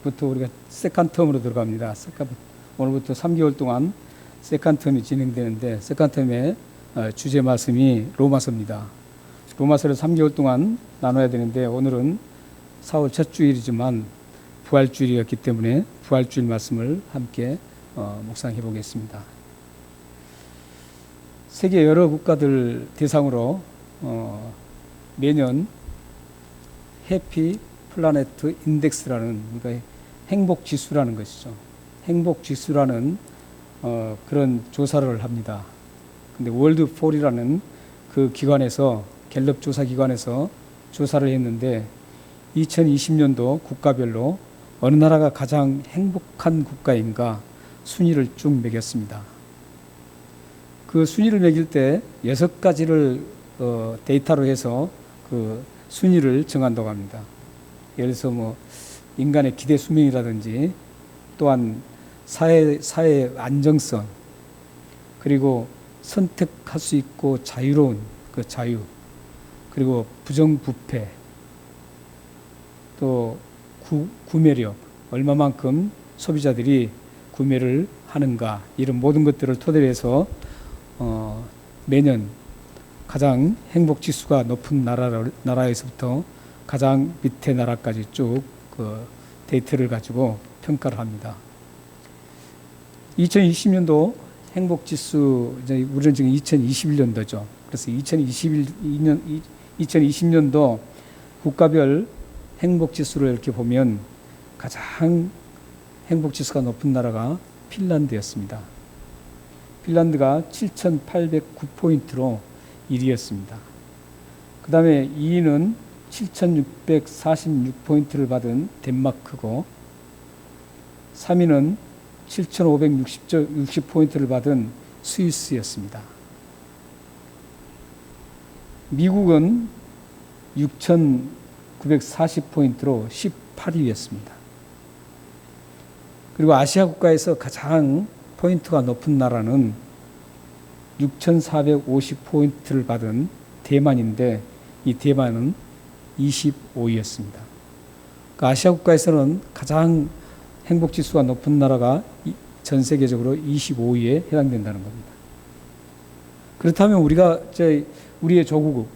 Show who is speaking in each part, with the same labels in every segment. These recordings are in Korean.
Speaker 1: 오늘부터 우리가 세컨텀으로 들어갑니다. 오늘부터 3개월 동안 세컨텀이 진행되는데 세컨텀의 주제 말씀이 로마서입니다. 로마서를 3개월 동안 나눠야 되는데 오늘은 4월 첫 주일이지만 부활주일이었기 때문에 부활주일 말씀을 함께 묵상해 보겠습니다. 세계 여러 국가들 대상으로 매년 해피 플라네트 인덱스라는, 그러니까 행복 지수라는 것이죠. 행복 지수라는 그런 조사를 합니다. 근데 월드폴이라는 그 기관에서, 갤럽 조사 기관에서 조사를 했는데 2020년도 국가별로 어느 나라가 가장 행복한 국가인가 순위를 쭉 매겼습니다. 그 순위를 매길 때 6가지를 데이터로 해서 그 순위를 정한다고 합니다. 예를 들어서 뭐 인간의 기대 수명이라든지, 또한 사회 안정성, 그리고 선택할 수 있고 자유로운 그 자유, 그리고 부정부패, 또 구매력, 얼마만큼 소비자들이 구매를 하는가, 이런 모든 것들을 토대로 해서 매년 가장 행복 지수가 높은 나라에서부터 가장 밑에 나라까지 쭉 그 데이터를 가지고 평가를 합니다. 2020년도 행복 지수, 우리는 지금 2021년도죠. 그래서 2020년도 국가별 행복 지수를 이렇게 보면 가장 행복 지수가 높은 나라가 핀란드였습니다. 핀란드가 7,809포인트로 1위였습니다. 그 다음에 2위는 7,646포인트를 받은 덴마크고, 3위는 7,560포인트를 받은 스위스였습니다. 미국은 6,940포인트로 18위였습니다. 그리고 아시아 국가에서 가장 포인트가 높은 나라는 6,450포인트를 받은 대만인데, 이 대만은 25위였습니다. 그 아시아 국가에서는 가장 행복지수가 높은 나라가 전 세계적으로 25위에 해당된다는 겁니다. 그렇다면 우리의 조국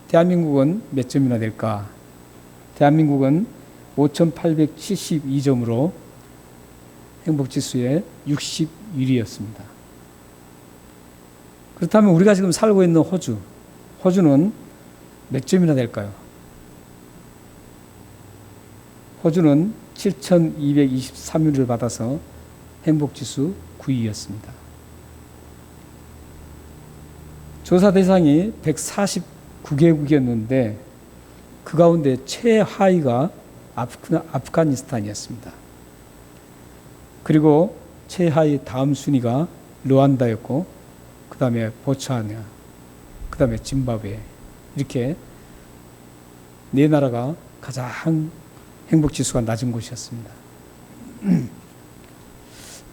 Speaker 1: 대한민국은 몇 점이나 될까? 대한민국은 5,872점으로 행복지수의 61위였습니다. 그렇다면 우리가 지금 살고 있는 호주는 몇 점이나 될까요? 호주는 7,223위를 받아서 행복지수 9위였습니다. 조사 대상이 149개국이었는데 그 가운데 최하위가 아프가니스탄이었습니다. 그리고 최하위 다음 순위가 르완다였고, 그 다음에 보츠와나, 그 다음에 짐바브웨, 이렇게 네 나라가 가장 행복지수가 낮은 곳이었습니다.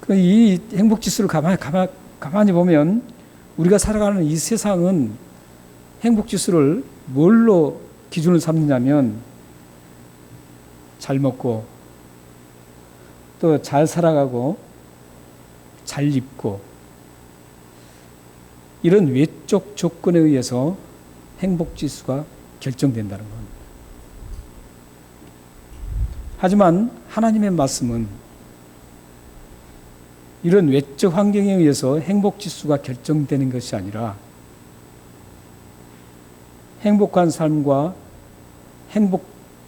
Speaker 1: 이 행복지수를 가만히 보면 우리가 살아가는 이 세상은 행복지수를 뭘로 기준을 삼느냐면 잘 먹고, 또 잘 살아가고, 잘 입고, 이런 외적 조건에 의해서 행복지수가 결정된다는 겁니다. 하지만 하나님의 말씀은 이런 외적 환경에 의해서 행복지수가 결정되는 것이 아니라 행복한 삶과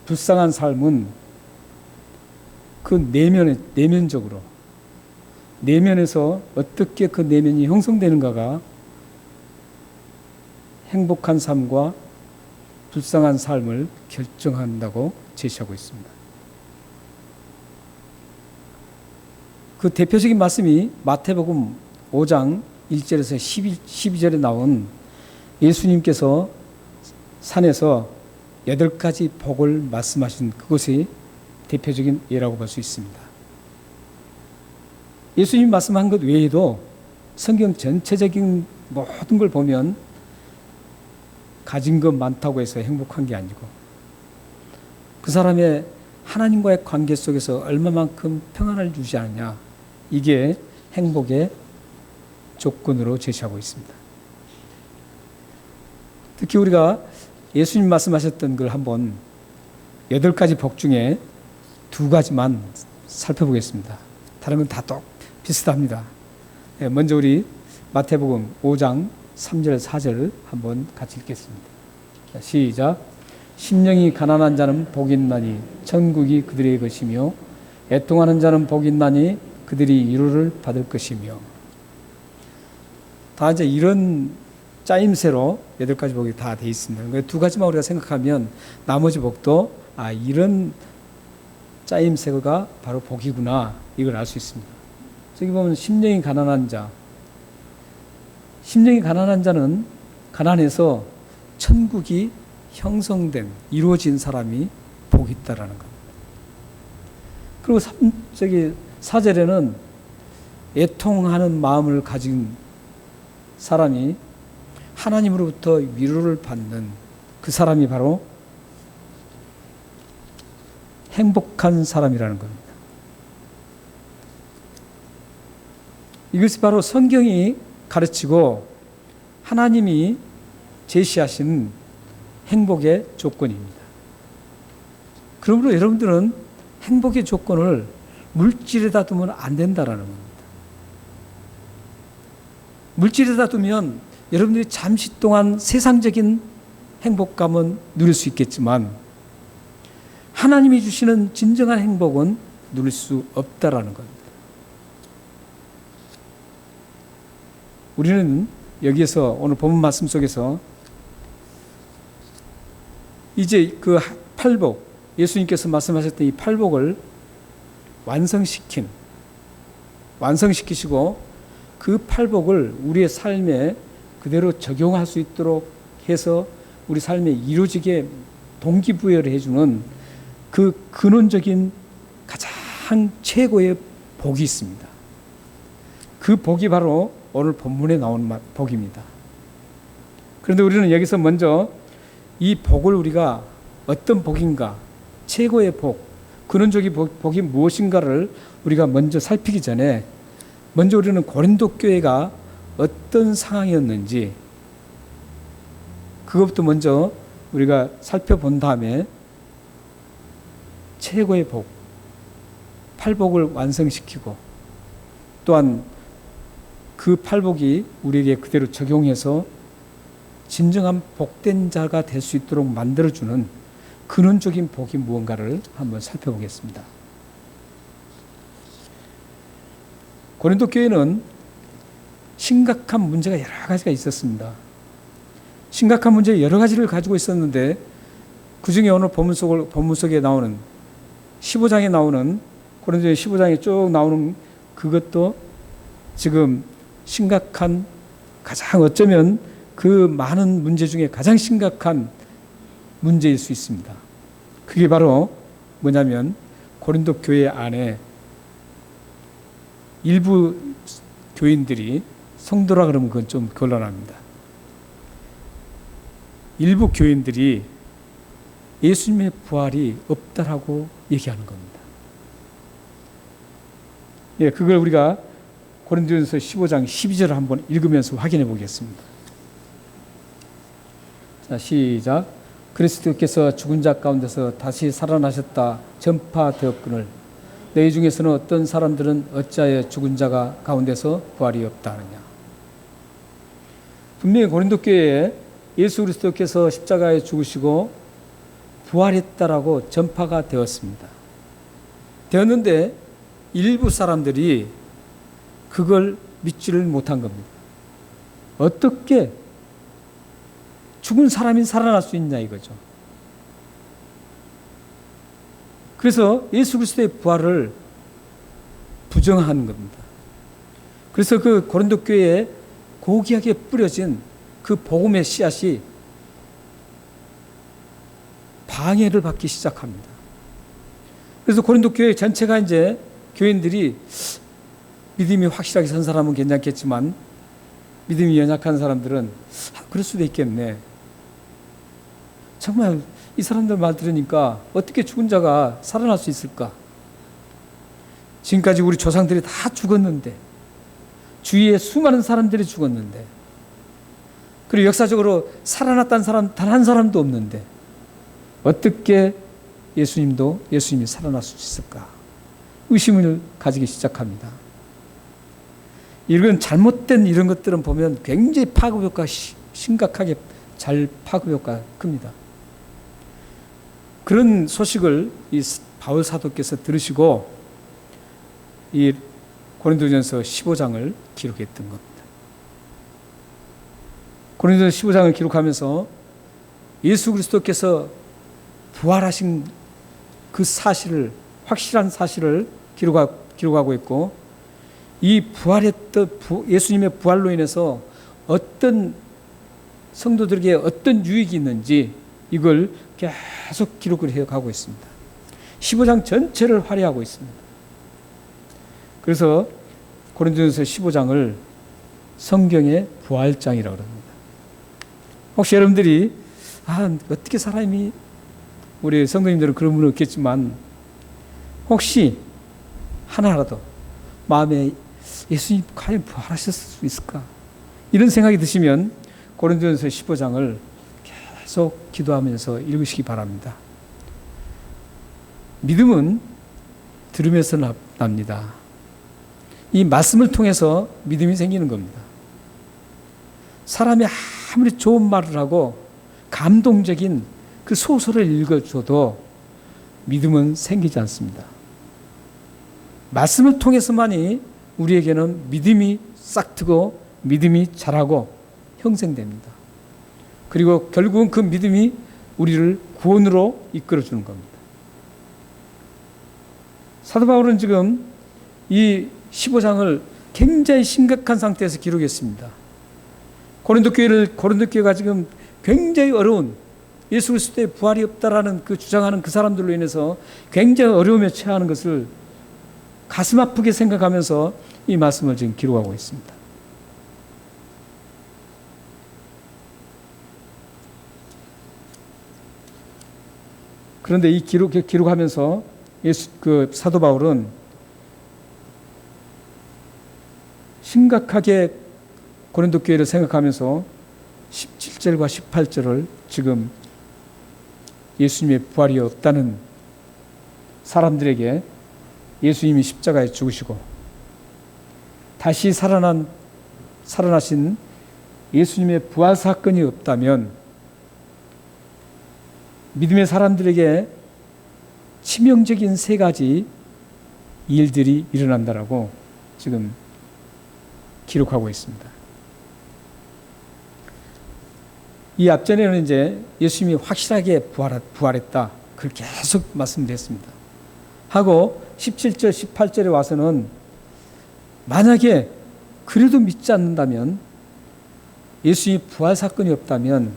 Speaker 1: 불쌍한 삶은 그 내면적으로, 내면에서 어떻게 그 내면이 형성되는가가 행복한 삶과 불쌍한 삶을 결정한다고 제시하고 있습니다. 그 대표적인 말씀이 마태복음 5장 1절에서 12절에 나온 예수님께서 산에서 8가지 복을 말씀하신 그것이 대표적인 예라고 볼 수 있습니다. 예수님 말씀한 것 외에도 성경 전체적인 모든 걸 보면 가진 것 많다고 해서 행복한 게 아니고, 그 사람의 하나님과의 관계 속에서 얼마만큼 평안을 주지 않느냐, 이게 행복의 조건으로 제시하고 있습니다. 특히 우리가 예수님 말씀하셨던 걸 한번 8가지 복 중에 2가지만 살펴보겠습니다. 다른 건 다 비슷합니다. 먼저 우리 마태복음 5장 3절 4절 한번 같이 읽겠습니다. 시작. 심령이 가난한 자는 복이 있나니 천국이 그들의 것이며 애통하는 자는 복이 있나니 그들이 위로를 받을 것이며. 다 이제 이런 짜임새로 8가지 복이 다 돼 있습니다. 2가지만 우리가 생각하면 나머지 복도 이런 짜임새가 바로 복이구나, 이걸 알 수 있습니다. 저기 보면 심령이 가난한 자, 심령이 가난한 자는 가난해서 천국이 형성된, 이루어진 사람이 복이 있다라는 겁니다. 그리고 4절에는 애통하는 마음을 가진 사람이 하나님으로부터 위로를 받는 그 사람이 바로 행복한 사람이라는 겁니다. 이것이 바로 성경이 가르치고 하나님이 제시하신 행복의 조건입니다. 그러므로 여러분들은 행복의 조건을 물질에다 두면 안 된다라는 겁니다. 물질에다 두면 여러분들이 잠시 동안 세상적인 행복감은 누릴 수 있겠지만 하나님이 주시는 진정한 행복은 누릴 수 없다라는 겁니다. 우리는 여기에서 오늘 본문 말씀 속에서 이제 그 팔복, 예수님께서 말씀하셨던 이 팔복을 완성시키시고 그 팔복을 우리의 삶에 그대로 적용할 수 있도록 해서 우리 삶에 이루어지게 동기부여를 해주는 그 근원적인 가장 최고의 복이 있습니다. 그 복이 바로 오늘 본문에 나오는 복입니다. 그런데 우리는 여기서 먼저 이 복을 우리가 어떤 복인가, 최고의 복, 근원적인 복이 무엇인가를 우리가 먼저 살피기 전에 먼저 우리는 고린도 교회가 어떤 상황이었는지 그것부터 먼저 우리가 살펴본 다음에 최고의 복, 팔복을 완성시키고 또한 그 팔복이 우리에게 그대로 적용해서 진정한 복된 자가 될 수 있도록 만들어주는 근원적인 복이 무언가를 한번 살펴보겠습니다. 고린도 교회는 심각한 문제가 여러 가지가 있었습니다. 심각한 문제 여러 가지를 가지고 있었는데 그 중에 오늘 본문 속에 나오는 15장에 나오는 고린도의 15장에 쭉 나오는 그것도 지금 심각한 가장 어쩌면 그 많은 문제 중에 가장 심각한 문제일 수 있습니다. 그게 바로 뭐냐면 고린도 교회 안에 일부 교인들이 성도라 그러면 그건 좀 곤란합니다. 일부 교인들이 예수님의 부활이 없다라고 얘기하는 겁니다. 예, 그걸 우리가 고린도전서 15장 12절을 한번 읽으면서 확인해 보겠습니다. 자, 시작. 그리스도께서 죽은 자 가운데서 다시 살아나셨다 전파되었거늘 너희 중에서는 어떤 사람들은 어찌하여 죽은 자가 가운데서 부활이 없다 하느냐. 분명히 고린도 교회에 예수 그리스도께서 십자가에 죽으시고 부활했다라고 전파가 되었는데 일부 사람들이 그걸 믿지를 못한 겁니다. 어떻게 죽은 사람이 살아날 수 있냐 이거죠. 그래서 예수 그리스도의 부활을 부정하는 겁니다. 그래서 그 고린도 교회에 고귀하게 뿌려진 그 복음의 씨앗이 방해를 받기 시작합니다. 그래서 고린도 교회 전체가 이제 교인들이 믿음이 확실하게 선 사람은 괜찮겠지만 믿음이 연약한 사람들은 그럴 수도 있겠네. 정말 이 사람들 말 들으니까 어떻게 죽은 자가 살아날 수 있을까? 지금까지 우리 조상들이 다 죽었는데, 주위에 수많은 사람들이 죽었는데, 그리고 역사적으로 살아났다는 사람 단 한 사람도 없는데 어떻게 예수님이 살아날 수 있을까? 의심을 가지기 시작합니다. 이런 잘못된 이런 것들은 보면 굉장히 파급 효과가 심각하게 잘 파급 효과가 큽니다. 그런 소식을 이 바울 사도께서 들으시고 이 고린도전서 15장을 기록했던 겁니다. 고린도전서 15장을 기록하면서 예수 그리스도께서 부활하신 그 사실을, 확실한 사실을 기록하고 있고, 이 예수님의 부활로 인해서 어떤 성도들에게 어떤 유익이 있는지 이걸 계속 기록을 해가고 있습니다. 15장 전체를 할애하고 있습니다. 그래서 고린도전서 15장을 성경의 부활장이라고 합니다. 혹시 여러분들이 어떻게 사람이, 우리 성도님들은 그런 분은 없겠지만 혹시 하나라도 마음에 예수님 과연 부활하셨을 수 있을까? 이런 생각이 드시면 고린도전서 15장을 계속 기도하면서 읽으시기 바랍니다. 믿음은 들으면서 납니다. 이 말씀을 통해서 믿음이 생기는 겁니다. 사람이 아무리 좋은 말을 하고 감동적인 그 소설을 읽어줘도 믿음은 생기지 않습니다. 말씀을 통해서만이 우리에게는 믿음이 싹트고 믿음이 자라고 형성됩니다. 그리고 결국은 그 믿음이 우리를 구원으로 이끌어주는 겁니다. 사도 바울은 지금 이 15장을 굉장히 심각한 상태에서 기록했습니다. 고린도 교회가 지금 굉장히 어려운, 예수 그리스도의 부활이 없다라는 그 주장하는 그 사람들로 인해서 굉장히 어려움에 처하는 것을 가슴 아프게 생각하면서 이 말씀을 지금 기록하고 있습니다. 그런데 이 기록하면서 사도 바울은 심각하게 고린도 교회를 생각하면서 17절과 18절을 지금 예수님의 부활이 없다는 사람들에게 예수님이 십자가에 죽으시고 다시 살아나신 예수님의 부활 사건이 없다면 믿음의 사람들에게 치명적인 세 가지 일들이 일어난다라고 지금 기록하고 있습니다. 이 앞전에는 이제 예수님이 확실하게 부활했다. 그걸 계속 말씀드렸습니다. 하고 17절, 18절에 와서는 만약에 그래도 믿지 않는다면, 예수님이 부활 사건이 없다면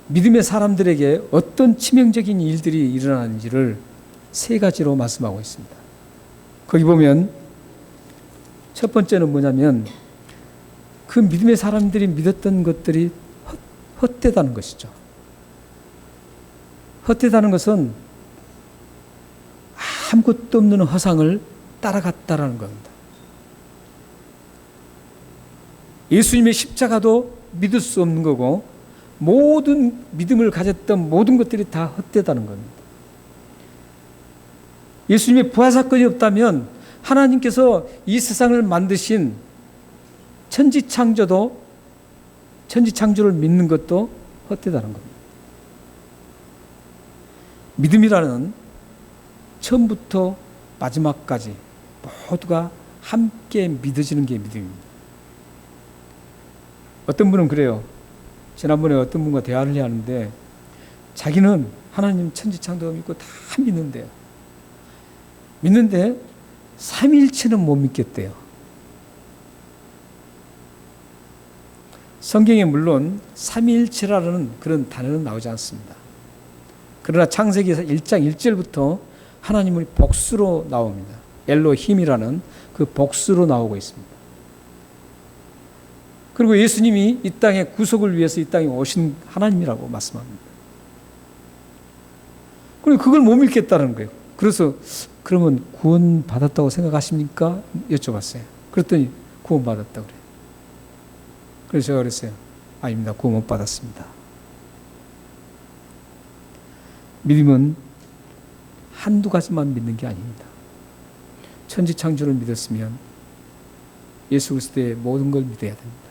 Speaker 1: 믿음의 사람들에게 어떤 치명적인 일들이 일어나는지를 세 가지로 말씀하고 있습니다. 거기 보면 첫 번째는 뭐냐면 그 믿음의 사람들이 믿었던 것들이 헛되다는 것이죠. 헛되다는 것은 아무것도 없는 허상을 따라갔다라는 겁니다. 예수님의 십자가도 믿을 수 없는 거고 모든 믿음을 가졌던 모든 것들이 다 헛되다는 겁니다. 예수님의 부활 사건이 없다면 하나님께서 이 세상을 만드신 천지창조를 믿는 것도 헛되다는 겁니다. 믿음이라는 처음부터 마지막까지 모두가 함께 믿어지는 게 믿음입니다. 어떤 분은 그래요. 지난번에 어떤 분과 대화를 해야 하는데 자기는 하나님 천지창조를 믿고 다 믿는데요. 믿는데 삼위일체는 못 믿겠대요. 성경에 물론 삼위일체라는 그런 단어는 나오지 않습니다. 그러나 창세기에서 1장 1절부터 하나님의 복수로 나옵니다. 엘로힘이라는 그 복수로 나오고 있습니다. 그리고 예수님이 이 땅의 구속을 위해서 이 땅에 오신 하나님이라고 말씀합니다. 그리고 그걸 못 믿겠다는 거예요. 그래서 그러면 구원 받았다고 생각하십니까? 여쭤봤어요. 그랬더니 구원 받았다고 그래요. 그래서 제가 그랬어요. 아닙니다. 구원 못 받았습니다. 믿음은 한두 가지만 믿는 게 아닙니다. 천지창조를 믿었으면 예수 그리스도의 모든 걸 믿어야 됩니다.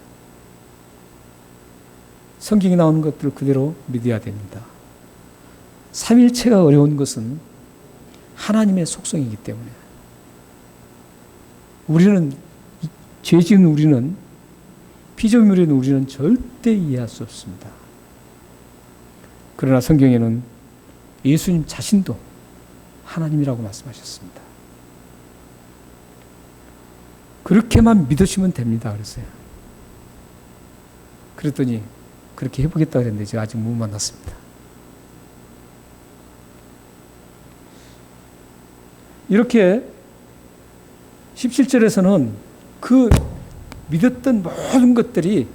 Speaker 1: 성경에 나오는 것들을 그대로 믿어야 됩니다. 삼일체가 어려운 것은 하나님의 속성이기 때문에 우리는 죄 지은 우리는 피조물인 우리는 절대 이해할 수 없습니다. 그러나 성경에는 예수님 자신도 하나님이라고 말씀하셨습니다. 그렇게만 믿으시면 됩니다. 그랬어요. 그랬더니 그렇게 해보겠다 그랬는데 제가 아직 못 만났습니다. 이렇게 17절에서는 그 믿었던 모든 것들이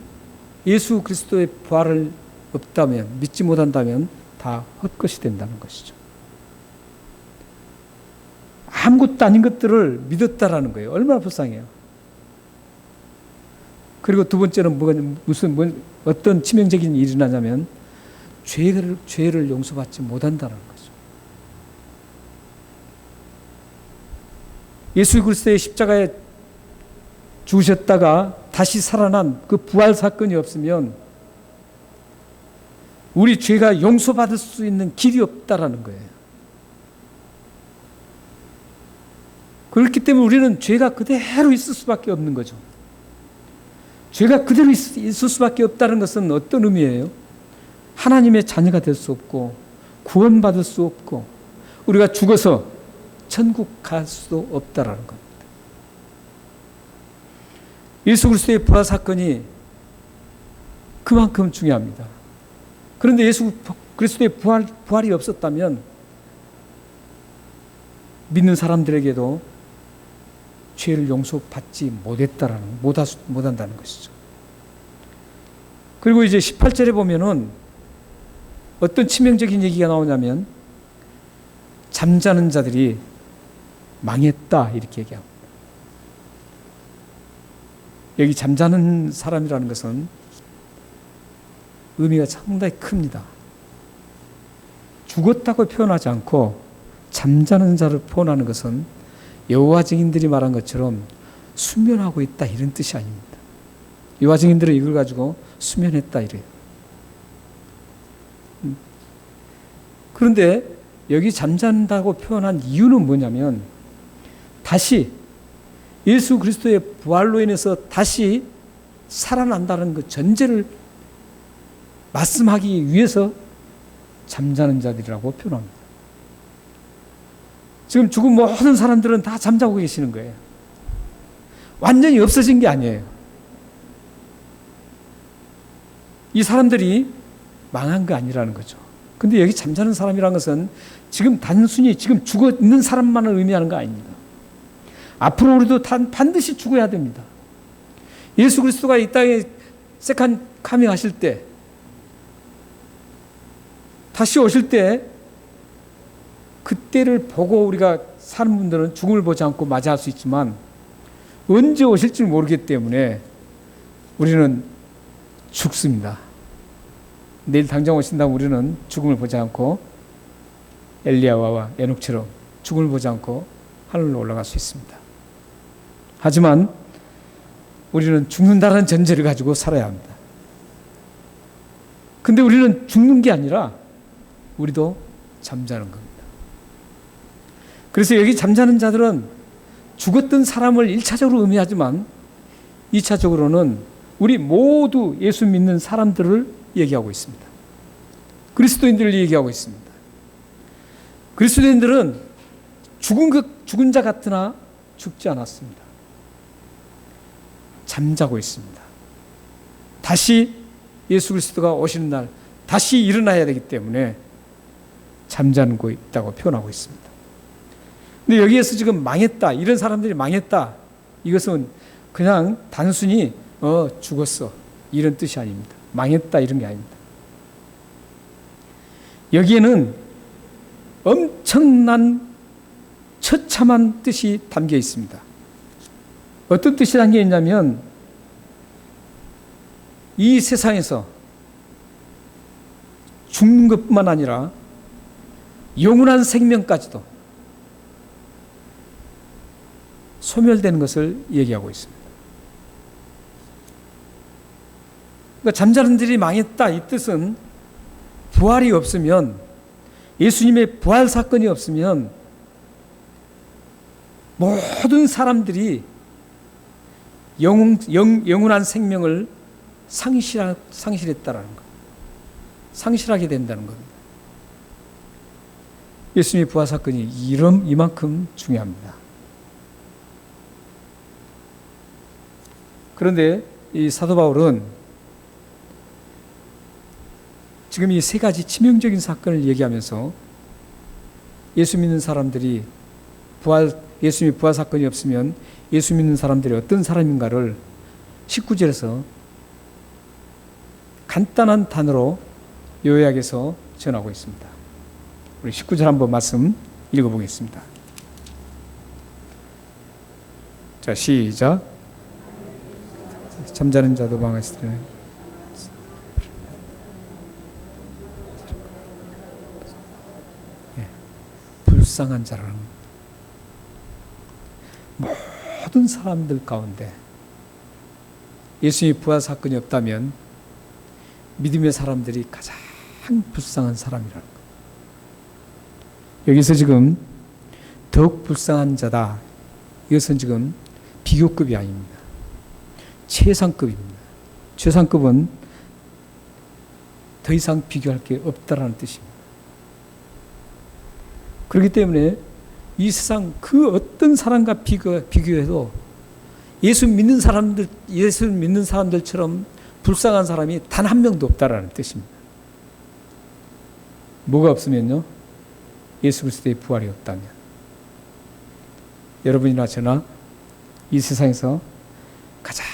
Speaker 1: 예수 그리스도의 부활을 없다면, 믿지 못한다면 다 헛것이 된다는 것이죠. 아무것도 아닌 것들을 믿었다라는 거예요. 얼마나 불쌍해요. 그리고 두 번째는 어떤 치명적인 일이 일어나냐면 죄를 용서받지 못한다는 거죠. 예수 그리스도의 십자가에 죽으셨다가 다시 살아난 그 부활 사건이 없으면 우리 죄가 용서받을 수 있는 길이 없다라는 거예요. 그렇기 때문에 우리는 죄가 그대로 있을 수밖에 없는 거죠. 죄가 그대로 있을 수밖에 없다는 것은 어떤 의미예요? 하나님의 자녀가 될 수 없고 구원받을 수 없고 우리가 죽어서 천국 갈 수도 없다라는 겁니다. 예수 그리스도의 부활 사건이 그만큼 중요합니다. 그런데 예수 그리스도의 부활이 없었다면 믿는 사람들에게도 죄를 용서받지 못한다는 것이죠. 그리고 이제 18절에 보면은 어떤 치명적인 얘기가 나오냐면 잠자는 자들이 망했다 이렇게 얘기합니다. 여기 잠자는 사람이라는 것은 의미가 상당히 큽니다. 죽었다고 표현하지 않고 잠자는 자를 표현하는 것은 여호와 증인들이 말한 것처럼 수면하고 있다 이런 뜻이 아닙니다. 여호와 증인들은 이걸 가지고 수면했다 이래요. 그런데 여기 잠잔다고 표현한 이유는 뭐냐면 다시 예수 그리스도의 부활로 인해서 다시 살아난다는 그 전제를 말씀하기 위해서 잠자는 자들이라고 표현합니다. 지금 죽은 모든 사람들은 다 잠자고 계시는 거예요. 완전히 없어진 게 아니에요. 이 사람들이 망한 거 아니라는 거죠. 근데 여기 잠자는 사람이라는 것은 지금 단순히 지금 죽어 있는 사람만을 의미하는 거 아닙니다. 앞으로 우리도 반드시 죽어야 됩니다. 예수 그리스도가 이 땅에 세컨 카밍 하실 때 다시 오실 때 그때를 보고 우리가 사는 분들은 죽음을 보지 않고 맞이할 수 있지만 언제 오실지 모르기 때문에 우리는 죽습니다. 내일 당장 오신다면 우리는 죽음을 보지 않고 엘리야와 에녹처럼 죽음을 보지 않고 하늘로 올라갈 수 있습니다. 하지만 우리는 죽는다는 전제를 가지고 살아야 합니다. 근데 우리는 죽는 게 아니라 우리도 잠자는 겁니다. 그래서 여기 잠자는 자들은 죽었던 사람을 1차적으로 의미하지만 2차적으로는 우리 모두 예수 믿는 사람들을 얘기하고 있습니다. 그리스도인들을 얘기하고 있습니다. 그리스도인들은 죽은 자 같으나 죽지 않았습니다. 잠자고 있습니다. 다시 예수 그리스도가 오시는 날 다시 일어나야 되기 때문에 잠자고 있다고 표현하고 있습니다. 근데 여기에서 지금 망했다, 이런 사람들이 망했다, 이것은 그냥 단순히 죽었어 이런 뜻이 아닙니다. 망했다 이런 게 아닙니다. 여기에는 엄청난 처참한 뜻이 담겨 있습니다. 어떤 뜻이 담겨 있냐면 이 세상에서 죽는 것뿐만 아니라 영원한 생명까지도 소멸되는 것을 얘기하고 있습니다. 그러니까 잠자는 들이 망했다, 이 뜻은 부활이 없으면, 예수님의 부활 사건이 없으면 모든 사람들이 영원한 생명을 상실했다라는 것, 상실하게 된다는 겁니다. 예수님의 부활 사건이 이만큼 중요합니다. 그런데 이 사도 바울은 지금 이 세 가지 치명적인 사건을 얘기하면서 예수 믿는 사람들이 예수님의 부활 사건이 없으면 예수 믿는 사람들이 어떤 사람인가를 19절에서 간단한 단어로 요약해서 전하고 있습니다. 우리 19절 한번 말씀 읽어보겠습니다. 자, 시작. 잠자는 자도 방하시되 불쌍한 자라는, 모든 사람들 가운데 예수님의 부활 사건이 없다면 믿음의 사람들이 가장 불쌍한 사람이라는 것. 여기서 지금 더욱 불쌍한 자다, 이것은 지금 비교급이 아닙니다. 최상급입니다. 최상급은 더 이상 비교할 게 없다라는 뜻입니다. 그렇기 때문에 이 세상 그 어떤 사람과 비교해도 예수 믿는 사람들처럼 불쌍한 사람이 단 한 명도 없다라는 뜻입니다. 뭐가 없으면요? 예수 그리스도의 부활이 없다면. 여러분이나 저나 이 세상에서 가장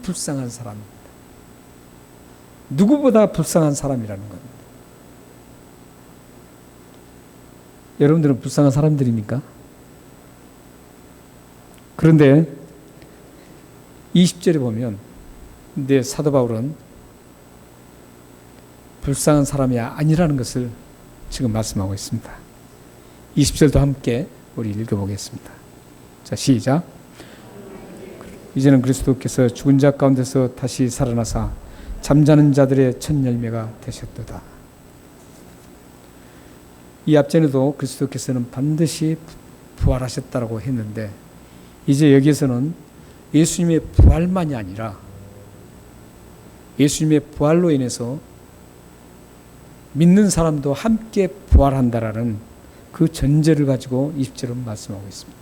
Speaker 1: 불쌍한 사람입니다. 누구보다 불쌍한 사람이라는 겁니다. 여러분들은 불쌍한 사람들입니까? 그런데 20절에 보면 근데 사도 바울은 불쌍한 사람이 아니라는 것을 지금 말씀하고 있습니다. 20절도 함께 우리 읽어보겠습니다. 자, 시작. 이제는 그리스도께서 죽은 자 가운데서 다시 살아나사 잠자는 자들의 첫 열매가 되셨도다. 이 앞전에도 그리스도께서는 반드시 부활하셨다고 했는데 이제 여기에서는 예수님의 부활만이 아니라 예수님의 부활로 인해서 믿는 사람도 함께 부활한다라는 그 전제를 가지고 20절은 말씀하고 있습니다.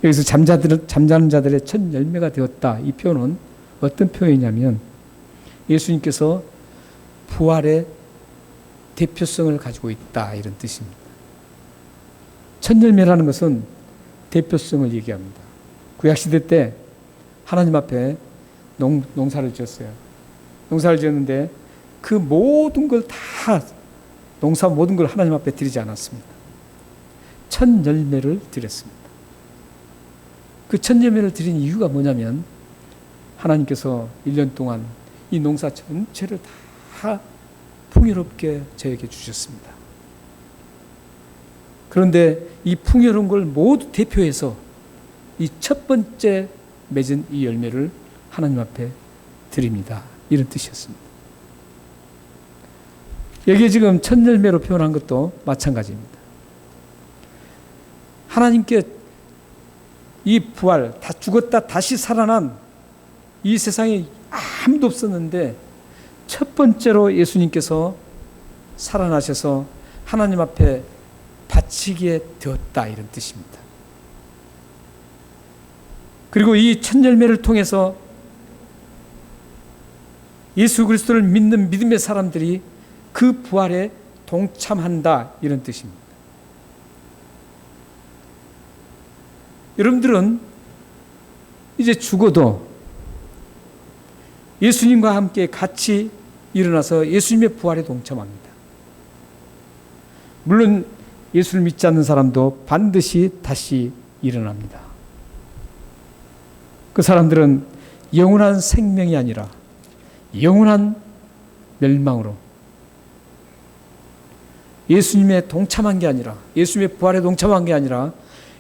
Speaker 1: 여기서 잠자는 자들의 첫 열매가 되었다, 이 표현은 어떤 표현이냐면 예수님께서 부활의 대표성을 가지고 있다, 이런 뜻입니다. 첫 열매라는 것은 대표성을 얘기합니다. 구약시대 때 하나님 앞에 농사를 지었어요. 농사를 지었는데 그 모든 걸 다, 농사 모든 걸 하나님 앞에 드리지 않았습니다. 첫 열매를 드렸습니다. 그 첫 열매를 드린 이유가 뭐냐면 하나님께서 1년 동안 이 농사 전체를 다 풍요롭게 저에게 주셨습니다. 그런데 이 풍요로운 걸 모두 대표해서 이 첫 번째 맺은 이 열매를 하나님 앞에 드립니다, 이런 뜻이었습니다. 여기에 지금 첫 열매로 표현한 것도 마찬가지입니다. 하나님께 이 부활, 다 죽었다 다시 살아난 이 세상에 아무도 없었는데 첫 번째로 예수님께서 살아나셔서 하나님 앞에 바치게 되었다, 이런 뜻입니다. 그리고 이 첫 열매를 통해서 예수 그리스도를 믿는 믿음의 사람들이 그 부활에 동참한다, 이런 뜻입니다. 여러분들은 이제 죽어도 예수님과 함께 같이 일어나서 예수님의 부활에 동참합니다. 물론 예수를 믿지 않는 사람도 반드시 다시 일어납니다. 그 사람들은 영원한 생명이 아니라 영원한 멸망으로, 예수님에 동참한 게 아니라, 예수님의 부활에 동참한 게 아니라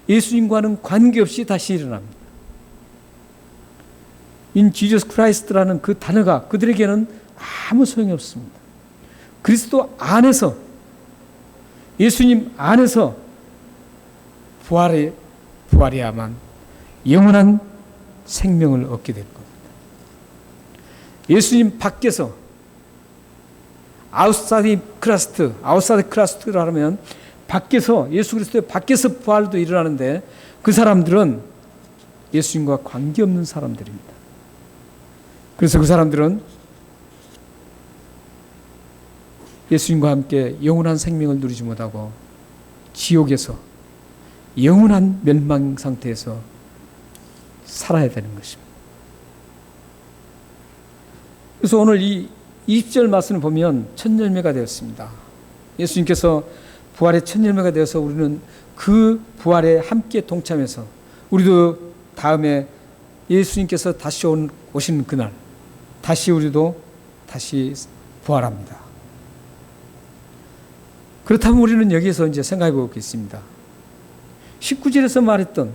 Speaker 1: 예수님과는 관계없이 다시 일어납니다. In Jesus Christ라는 그 단어가 그들에게는 아무 소용이 없습니다. 그리스도 안에서, 예수님 안에서 부활해야만 영원한 생명을 얻게 될 겁니다. 예수님 밖에서 아웃사이드 크라스트라 하면 밖에서, 예수 그리스도의 밖에서 부활도 일어나는데 그 사람들은 예수님과 관계없는 사람들입니다. 그래서 그 사람들은 예수님과 함께 영원한 생명을 누리지 못하고 지옥에서 영원한 멸망 상태에서 살아야 되는 것입니다. 그래서 오늘 이 20절 말씀을 보면 첫 열매가 되었습니다. 예수님께서 부활의 첫 열매가 되어서 우리는 그 부활에 함께 동참해서 우리도 다음에 예수님께서 다시 오시는 그날 다시 우리도 다시 부활합니다. 그렇다면 우리는 여기에서 이제 생각해 보겠습니다. 19절에서 말했던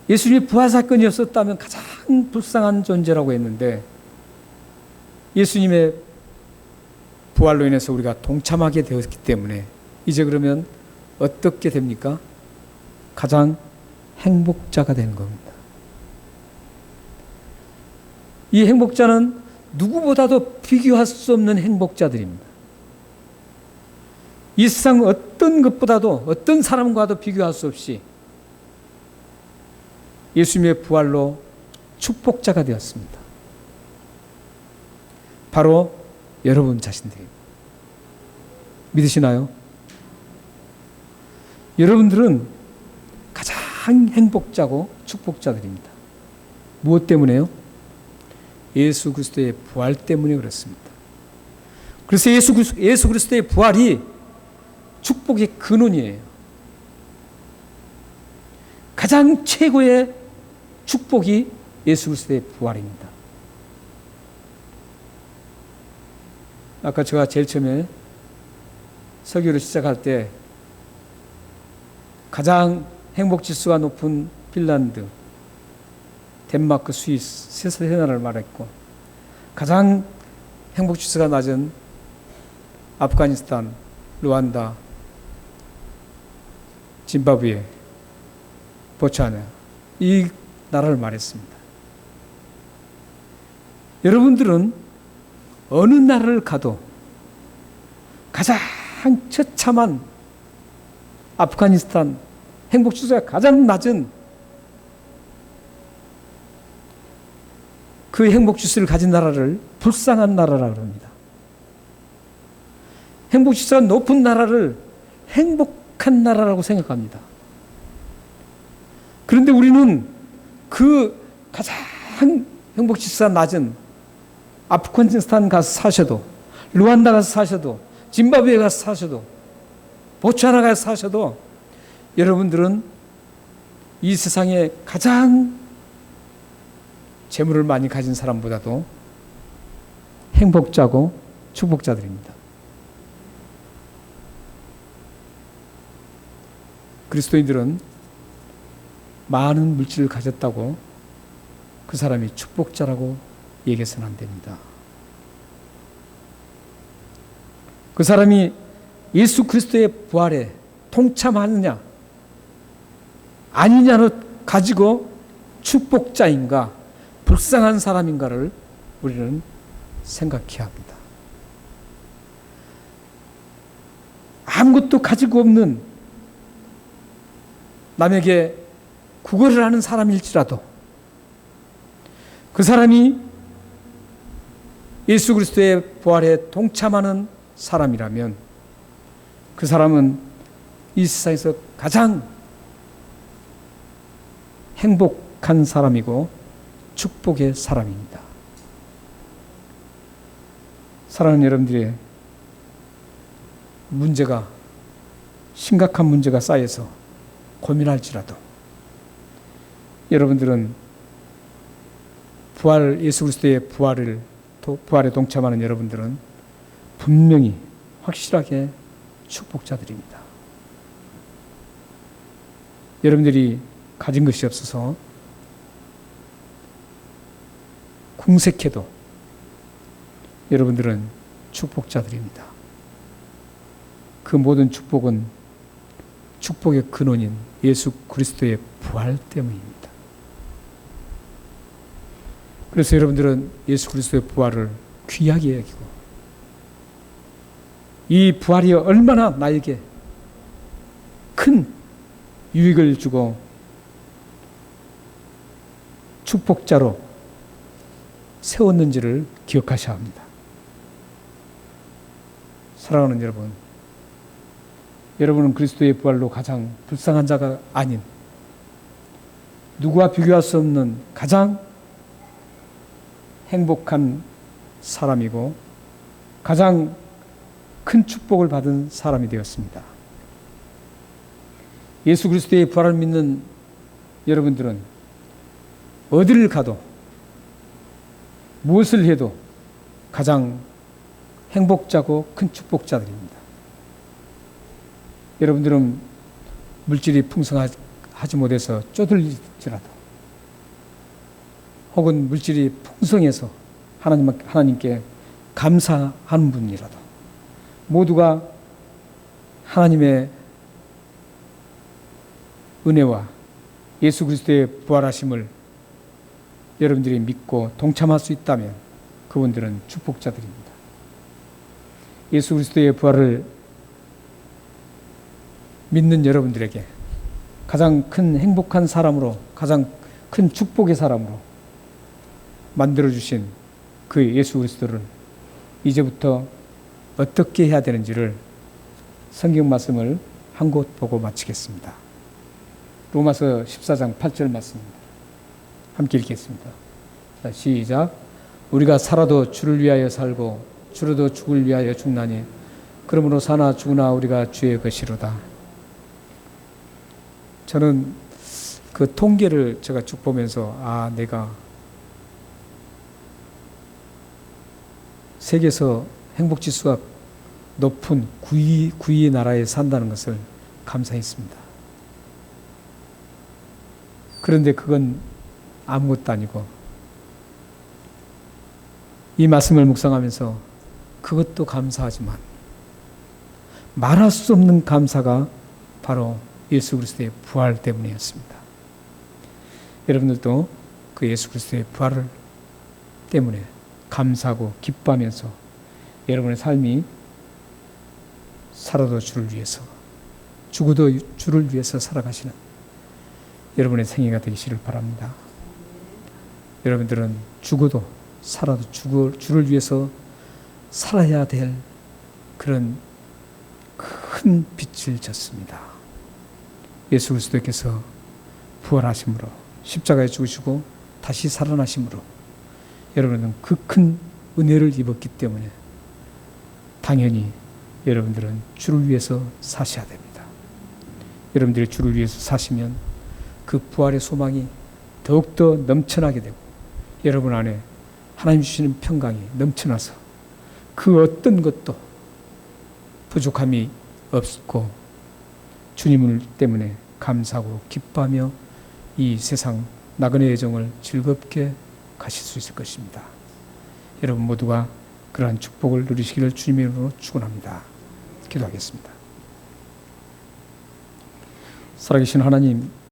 Speaker 1: 예수님의 부활 사건이 없었다면 가장 불쌍한 존재라고 했는데 예수님의 부활로 인해서 우리가 동참하게 되었기 때문에 이제 그러면 어떻게 됩니까? 가장 행복자가 되는 겁니다. 이 행복자는 누구보다도 비교할 수 없는 행복자들입니다. 이 세상 어떤 것보다도 어떤 사람과도 비교할 수 없이 예수님의 부활로 축복자가 되었습니다. 바로 여러분 자신들입니다. 믿으시나요? 여러분들은 가장 행복자고 축복자들입니다. 무엇 때문에요? 예수 그리스도의 부활 때문에 그렇습니다. 그래서 예수 그리스도의 부활이 축복의 근원이에요. 가장 최고의 축복이 예수 그리스도의 부활입니다. 아까 제가 제일 처음에 설교를 시작할 때 가장 행복지수가 높은 핀란드, 덴마크, 스위스 세 나라를 말했고 가장 행복지수가 낮은 아프가니스탄, 루안다, 짐바브웨, 보츠와나 이 나라를 말했습니다. 여러분들은 어느 나라를 가도 가장 처참한 아프가니스탄 행복지수가 가장 낮은 그 행복지수를 가진 나라를 불쌍한 나라라고 합니다. 행복지수가 높은 나라를 행복한 나라라고 생각합니다. 그런데 우리는 그 가장 행복지수가 낮은 아프가니스탄 가서 사셔도, 루안다 가서 사셔도, 짐바브웨 가서 사셔도, 보츠와나 가서 사셔도 여러분들은 이 세상에 가장 재물을 많이 가진 사람보다도 행복자고 축복자들입니다. 그리스도인들은 많은 물질을 가졌다고 그 사람이 축복자라고 얘기해서는 안 됩니다. 그 사람이 예수 그리스도의 부활에 동참하느냐 아니냐를 가지고 축복자인가 불쌍한 사람인가를 우리는 생각해야 합니다. 아무것도 가지고 없는 남에게 구걸을 하는 사람일지라도 그 사람이 예수 그리스도의 부활에 동참하는 사람이라면 그 사람은 이 세상에서 가장 행복한 사람이고 축복의 사람입니다. 사랑하는 여러분들의 심각한 문제가 쌓여서 고민할지라도 여러분들은 예수 그리스도의 부활에 동참하는 여러분들은 분명히 확실하게 축복자들입니다. 여러분들이 가진 것이 없어서 궁색해도 여러분들은 축복자들입니다. 그 모든 축복은 축복의 근원인 예수 그리스도의 부활 때문입니다. 그래서 여러분들은 예수 그리스도의 부활을 귀하게 여기고 이 부활이 얼마나 나에게 큰 유익을 주고 축복자로 세웠는지를 기억하셔야 합니다. 사랑하는 여러분, 여러분은 그리스도의 부활로 가장 불쌍한 자가 아닌 누구와 비교할 수 없는 가장 행복한 사람이고 가장 큰 축복을 받은 사람이 되었습니다. 예수 그리스도의 부활을 믿는 여러분들은 어디를 가도 무엇을 해도 가장 행복자고 큰 축복자들입니다. 여러분들은 물질이 풍성하지 못해서 쪼들릴지라도 혹은 물질이 풍성해서 하나님께 감사하는 분이라도 모두가 하나님의 은혜와 예수 그리스도의 부활하심을 여러분들이 믿고 동참할 수 있다면 그분들은 축복자들입니다. 예수 그리스도의 부활을 믿는 여러분들에게 가장 큰 행복한 사람으로, 가장 큰 축복의 사람으로 만들어주신 그 예수 그리스도를 이제부터 어떻게 해야 되는지를 성경 말씀을 한 곳 보고 마치겠습니다. 로마서 14장 8절 말씀입니다. 함께 읽겠습니다. 자, 시작. 우리가 살아도 주를 위하여 살고 죽어도 주를 위하여 죽나니 그러므로 사나 죽으나 우리가 주의 것이로다. 저는 그 통계를 제가 쭉 보면서 내가 세계에서 행복지수가 높은 9위 나라에 산다는 것을 감사했습니다. 그런데 그건 아무것도 아니고 이 말씀을 묵상하면서 그것도 감사하지만 말할 수 없는 감사가 바로 예수 그리스도의 부활 때문이었습니다. 여러분들도 그 예수 그리스도의 부활을 때문에 감사하고 기뻐하면서 여러분의 삶이 살아도 주를 위해서 죽어도 주를 위해서 살아가시는 여러분의 생애가 되시를 바랍니다. 여러분들은 죽어도 살아도 주를 위해서 살아야 될 그런 큰 빛을 졌습니다. 예수 그리스도께서 부활하심으로 십자가에 죽으시고 다시 살아나심으로 여러분은 그 큰 은혜를 입었기 때문에 당연히 여러분들은 주를 위해서 사셔야 됩니다. 여러분들이 주를 위해서 사시면 그 부활의 소망이 더욱더 넘쳐나게 되고 여러분 안에 하나님 주시는 평강이 넘쳐나서 그 어떤 것도 부족함이 없고 주님을 때문에 감사하고 기뻐하며 이 세상 나그네 여정을 즐겁게 가실 수 있을 것입니다. 여러분 모두가 그러한 축복을 누리시기를 주님의 이름으로 축원합니다. 기도하겠습니다. 살아계신 하나님,